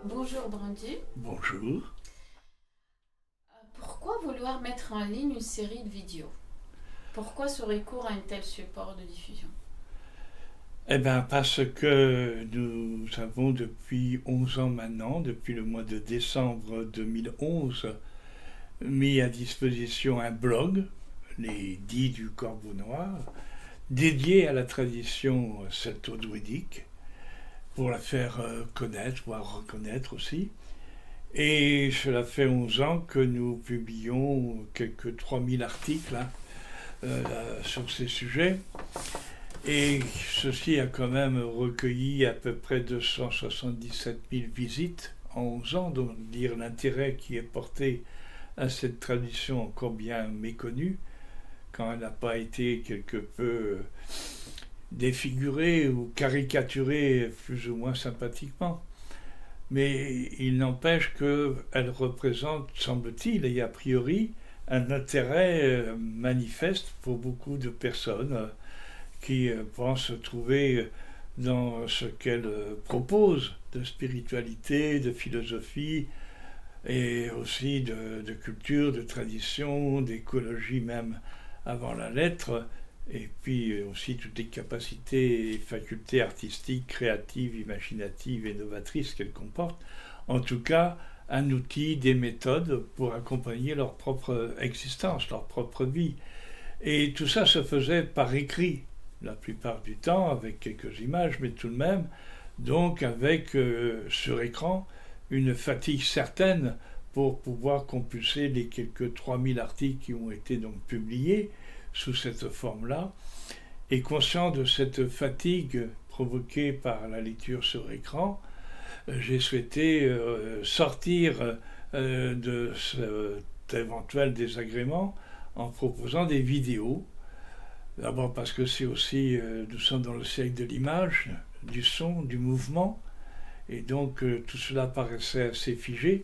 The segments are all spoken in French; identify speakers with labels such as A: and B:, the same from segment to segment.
A: Bonjour Brandy.
B: Bonjour.
A: Pourquoi vouloir mettre en ligne une série de vidéos? Pourquoi ce recours à un tel support de diffusion?
B: Eh bien, parce que nous avons depuis 11 ans maintenant, depuis le mois de décembre 2011, mis à disposition un blog, les Dits du Corbeau Noir, dédié à la tradition celto-druidique, pour la faire connaître, voire reconnaître aussi. Et cela fait 11 ans que nous publions quelques 3000 articles sur ces sujets. Et ceci a quand même recueilli à peu près 277 000 visites en 11 ans, donc dire l'intérêt qui est porté à cette tradition encore bien méconnue, quand elle n'a pas été quelque peu défigurée ou caricaturée plus ou moins sympathiquement. Mais il n'empêche qu'elle représente, semble-t-il, et a priori, un intérêt manifeste pour beaucoup de personnes qui pense trouver dans ce qu'elle propose de spiritualité, de philosophie et aussi de culture, de tradition, d'écologie même avant la lettre, et puis aussi toutes les capacités et facultés artistiques, créatives, imaginatives et novatrices qu'elle comporte. En tout cas, un outil, des méthodes pour accompagner leur propre existence, leur propre vie. Et tout ça se faisait par écrit, la plupart du temps, avec quelques images, mais tout de même, donc avec sur écran une fatigue certaine pour pouvoir compulser les quelques 3000 articles qui ont été donc publiés sous cette forme-là. Et conscient de cette fatigue provoquée par la lecture sur écran, j'ai souhaité sortir de cet éventuel désagrément en proposant des vidéos. D'abord parce que c'est aussi, nous sommes dans le siècle de l'image, du son, du mouvement, et donc tout cela paraissait assez figé.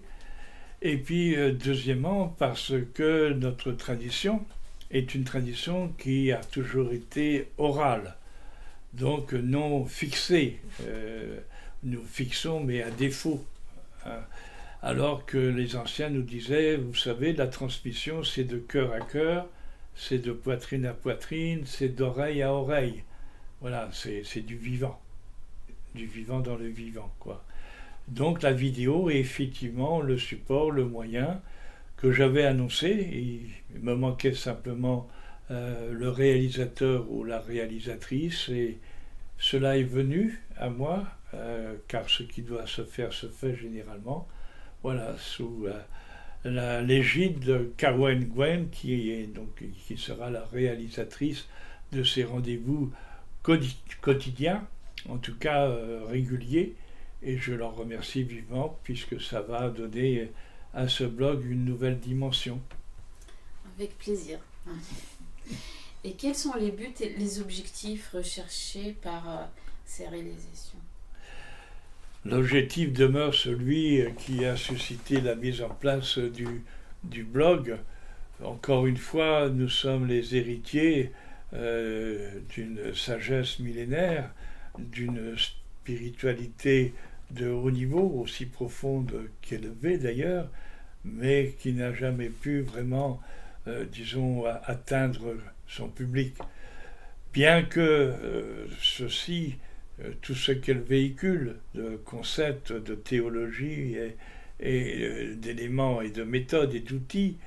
B: Et puis deuxièmement parce que notre tradition est une tradition qui a toujours été orale, donc non fixée. Nous fixons mais à défaut. Hein. Alors que les anciens nous disaient, vous savez, la transmission c'est de cœur à cœur, c'est de poitrine à poitrine, c'est d'oreille à oreille. Voilà, c'est du vivant dans le vivant, quoi. Donc la vidéo est effectivement le support, le moyen que j'avais annoncé. Il me manquait simplement le réalisateur ou la réalisatrice, et cela est venu à moi, car ce qui doit se faire se fait généralement. Voilà, sous la l'égide de Carwen Gwen, qui sera la réalisatrice de ces rendez-vous quotidiens, en tout cas réguliers, et je leur remercie vivement puisque ça va donner à ce blog une nouvelle dimension.
A: Avec plaisir. Et quels sont les buts et les objectifs recherchés par ces réalisations?
B: L'objectif demeure celui qui a suscité la mise en place du blog. Encore une fois, nous sommes les héritiers d'une sagesse millénaire, d'une spiritualité de haut niveau, aussi profonde qu'élevée d'ailleurs, mais qui n'a jamais pu vraiment, disons, atteindre son public. Bien que ceci, tout ce qu'elle véhicule de concepts, de théologie et d'éléments et de méthodes et d'outils,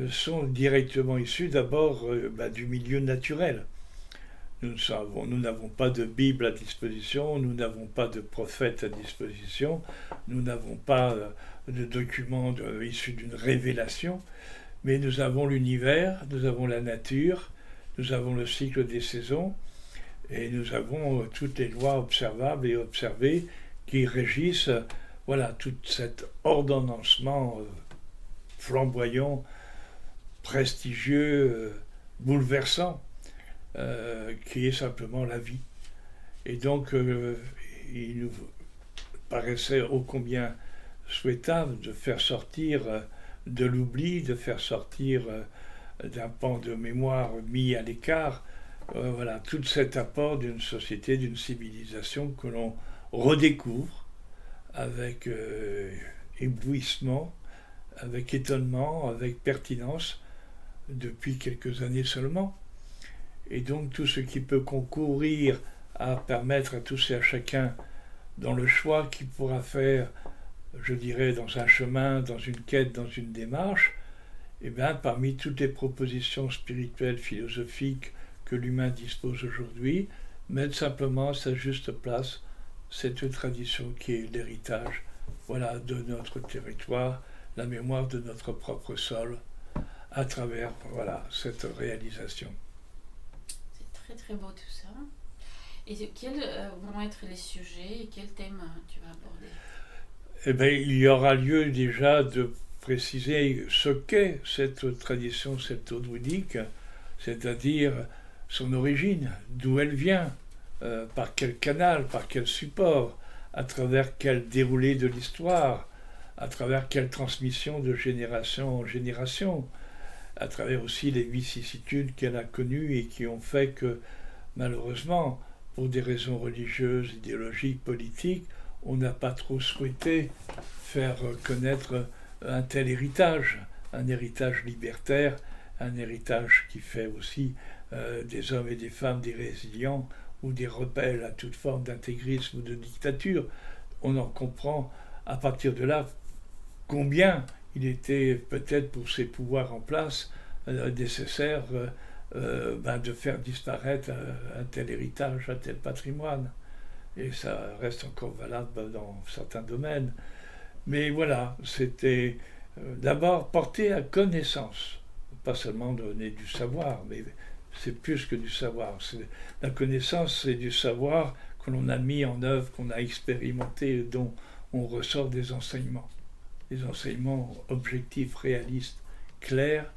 B: sont directement issus d'abord du milieu naturel. Nous n'avons pas de Bible à disposition, nous n'avons pas de prophète à disposition, nous n'avons pas de documents issus d'une révélation, mais nous avons l'univers, nous avons la nature, nous avons le cycle des saisons, et nous avons toutes les lois observables et observées qui régissent voilà, tout cet ordonnancement flamboyant, prestigieux, bouleversant, qui est simplement la vie. Et donc, il nous paraissait ô combien souhaitable de faire sortir de l'oubli, de faire sortir d'un pan de mémoire mis à l'écart, voilà, tout cet apport d'une société, d'une civilisation que l'on redécouvre avec éblouissement, avec étonnement, avec pertinence, depuis quelques années seulement. Et donc tout ce qui peut concourir à permettre à tous et à chacun, dans le choix qu'il pourra faire, je dirais, dans un chemin, dans une quête, dans une démarche, et bien parmi toutes les propositions spirituelles, philosophiques que l'humain dispose aujourd'hui, mettre simplement à sa juste place cette tradition qui est l'héritage, voilà, de notre territoire, la mémoire de notre propre sol, à travers, voilà, cette réalisation.
A: C'est très très beau tout ça. Et quels vont être les sujets et quels thèmes tu vas aborder?
B: Eh bien, il y aura lieu déjà de préciser ce qu'est cette tradition celto-druidique, c'est-à-dire son origine, d'où elle vient, par quel canal, par quel support, à travers quel déroulé de l'histoire, à travers quelle transmission de génération en génération, à travers aussi les vicissitudes qu'elle a connues et qui ont fait que, malheureusement, pour des raisons religieuses, idéologiques, politiques, on n'a pas trop souhaité faire connaître un tel héritage, un héritage libertaire, un héritage qui fait aussi des hommes et des femmes des résilients ou des rebelles à toute forme d'intégrisme ou de dictature. On en comprend à partir de là combien il était peut-être pour ces pouvoirs en place nécessaire de faire disparaître un tel héritage, un tel patrimoine. Et ça reste encore valable dans certains domaines. Mais voilà, c'était d'abord porter à connaissance, pas seulement donner du savoir, mais c'est plus que du savoir. La connaissance, c'est du savoir que l'on a mis en œuvre, qu'on a expérimenté, dont on ressort des enseignements objectifs, réalistes, clairs,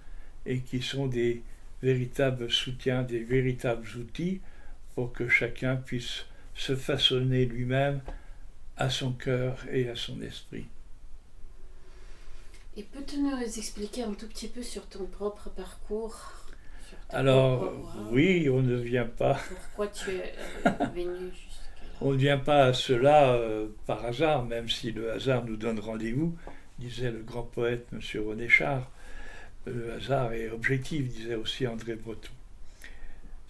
B: et qui sont des véritables soutiens, des véritables outils pour que chacun puisse se façonner lui-même à son cœur et à son esprit.
A: Et peux-tu nous expliquer un tout petit peu sur ton propre parcours?
B: Alors, oui, on ne vient pas...
A: Pourquoi tu es venu jusqu'à là?
B: On ne vient pas à cela par hasard, même si le hasard nous donne rendez-vous, disait le grand poète M. René Char. Le hasard est objectif, disait aussi André Breton.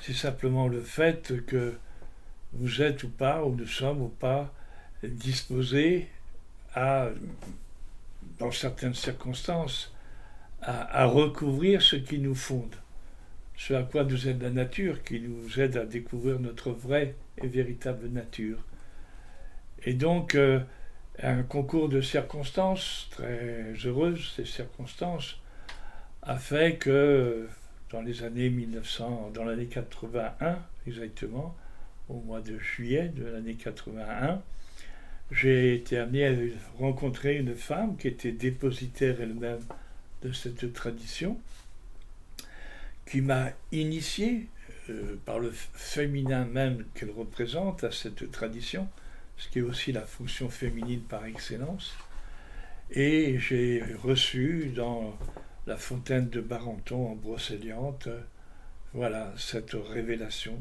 B: C'est simplement le fait que vous êtes ou pas, ou nous sommes ou pas, disposés à, dans certaines circonstances, à recouvrir ce qui nous fonde, ce à quoi nous aide la nature, qui nous aide à découvrir notre vraie et véritable nature. Et donc, un concours de circonstances, très heureuses, ces circonstances, a fait que dans les années 1900, dans l'année 81 exactement, au mois de juillet de l'année 81, j'ai été amené à rencontrer une femme qui était dépositaire elle-même de cette tradition, qui m'a initié par le féminin même qu'elle représente à cette tradition, ce qui est aussi la fonction féminine par excellence. Et j'ai reçu dans la fontaine de Barenton en Brocéliande, voilà, cette révélation.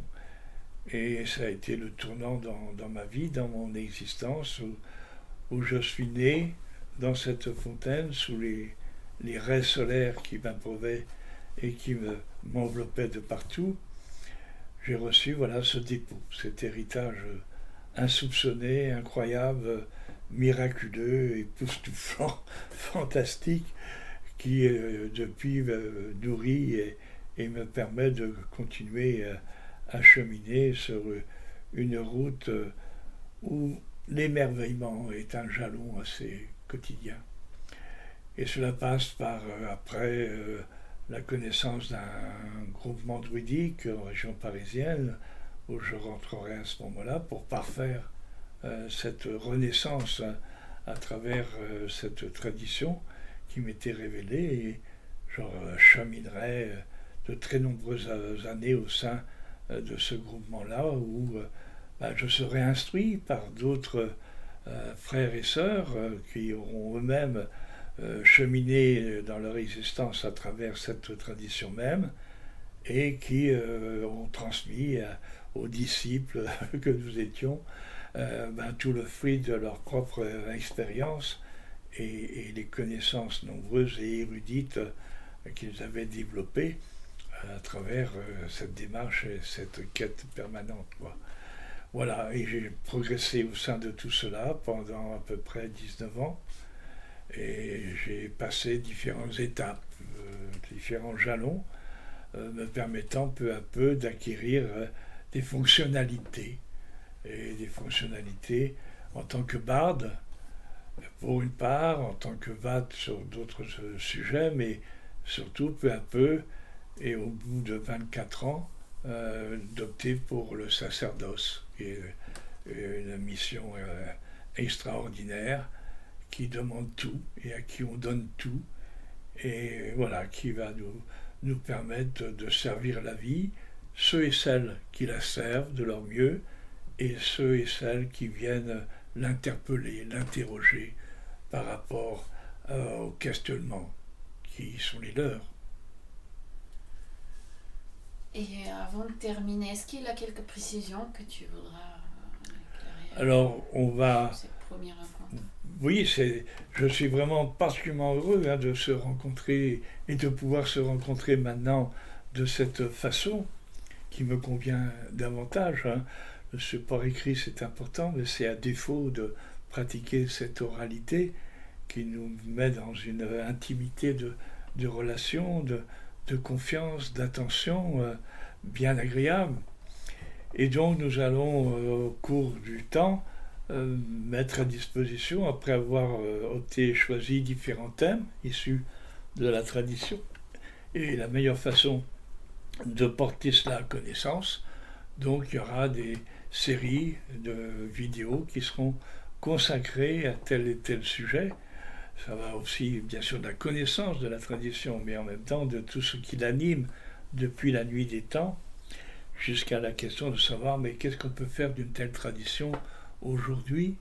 B: Et ça a été le tournant dans ma vie, dans mon existence, où je suis né dans cette fontaine, sous les raies solaires qui m'abreuvaient et qui m'enveloppaient de partout. J'ai reçu, voilà, ce dépôt, cet héritage insoupçonné, incroyable, miraculeux, époustouflant, fantastique, qui depuis me nourrit et me permet de continuer à cheminer sur une route où l'émerveillement est un jalon assez quotidien. Et cela passe par, après, la connaissance d'un groupement druidique en région parisienne, où je rentrerai à ce moment-là pour parfaire cette renaissance à travers cette tradition qui m'était révélée, et je cheminerai de très nombreuses années au sein de ce groupement-là, où je serai instruit par d'autres frères et sœurs qui auront eux-mêmes cheminé dans leur existence à travers cette tradition même, et qui ont transmis aux disciples que nous étions tout le fruit de leur propre expérience et les connaissances nombreuses et érudites qu'ils avaient développées à travers cette démarche et cette quête permanente, quoi. Voilà, et j'ai progressé au sein de tout cela pendant à peu près 19 ans. Et j'ai passé différentes étapes, différents jalons, me permettant peu à peu d'acquérir des fonctionnalités. Et des fonctionnalités en tant que barde, pour une part, en tant que vade sur d'autres sujets, mais surtout peu à peu, et au bout de 24 ans, d'opter pour le sacerdoce, qui est une mission extraordinaire, qui demande tout et à qui on donne tout, et voilà, qui va nous permettre de servir la vie, ceux et celles qui la servent de leur mieux, et ceux et celles qui viennent l'interpeller, l'interroger par rapport aux questionnements qui sont les leurs.
A: Et avant de terminer, est-ce qu'il y a quelques précisions que tu voudras éclairer?
B: Alors, on va...
A: Cette première rencontre.
B: Oui, je suis vraiment particulièrement heureux de se rencontrer et de pouvoir se rencontrer maintenant de cette façon qui me convient davantage. Le support écrit, c'est important, mais c'est à défaut de pratiquer cette oralité qui nous met dans une intimité de relation, de confiance, d'attention bien agréable. Et donc nous allons au cours du temps mettre à disposition, après avoir opté et choisi différents thèmes issus de la tradition, et la meilleure façon de porter cela à connaissance. Donc il y aura des séries de vidéos qui seront consacrées à tel et tel sujet. Ça va aussi bien sûr de la connaissance de la tradition, mais en même temps de tout ce qui l'anime depuis la nuit des temps, jusqu'à la question de savoir mais qu'est-ce qu'on peut faire d'une telle tradition aujourd'hui,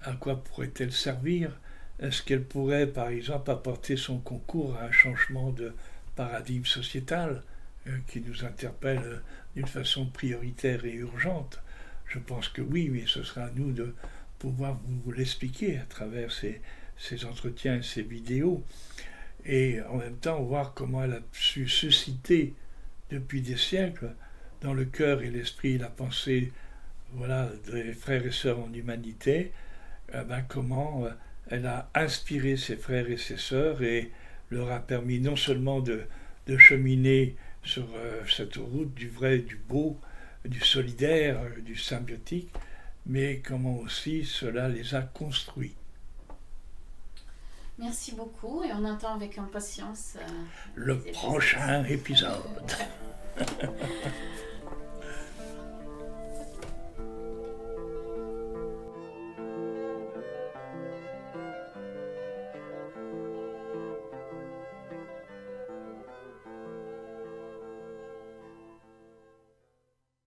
B: à quoi pourrait-elle servir, est-ce qu'elle pourrait par exemple apporter son concours à un changement de paradigme sociétal qui nous interpelle d'une façon prioritaire et urgente. Je pense que oui, mais ce sera à nous de pouvoir vous l'expliquer à travers ces entretiens et ces vidéos, et en même temps voir comment elle a su susciter depuis des siècles dans le cœur et l'esprit et la pensée des frères et sœurs en humanité, comment elle a inspiré ses frères et ses sœurs et leur a permis non seulement de cheminer sur cette route du vrai, du beau, du solidaire, du symbiotique, mais comment aussi cela les a construits.
A: Merci beaucoup et on attend avec impatience
B: le prochain épisode.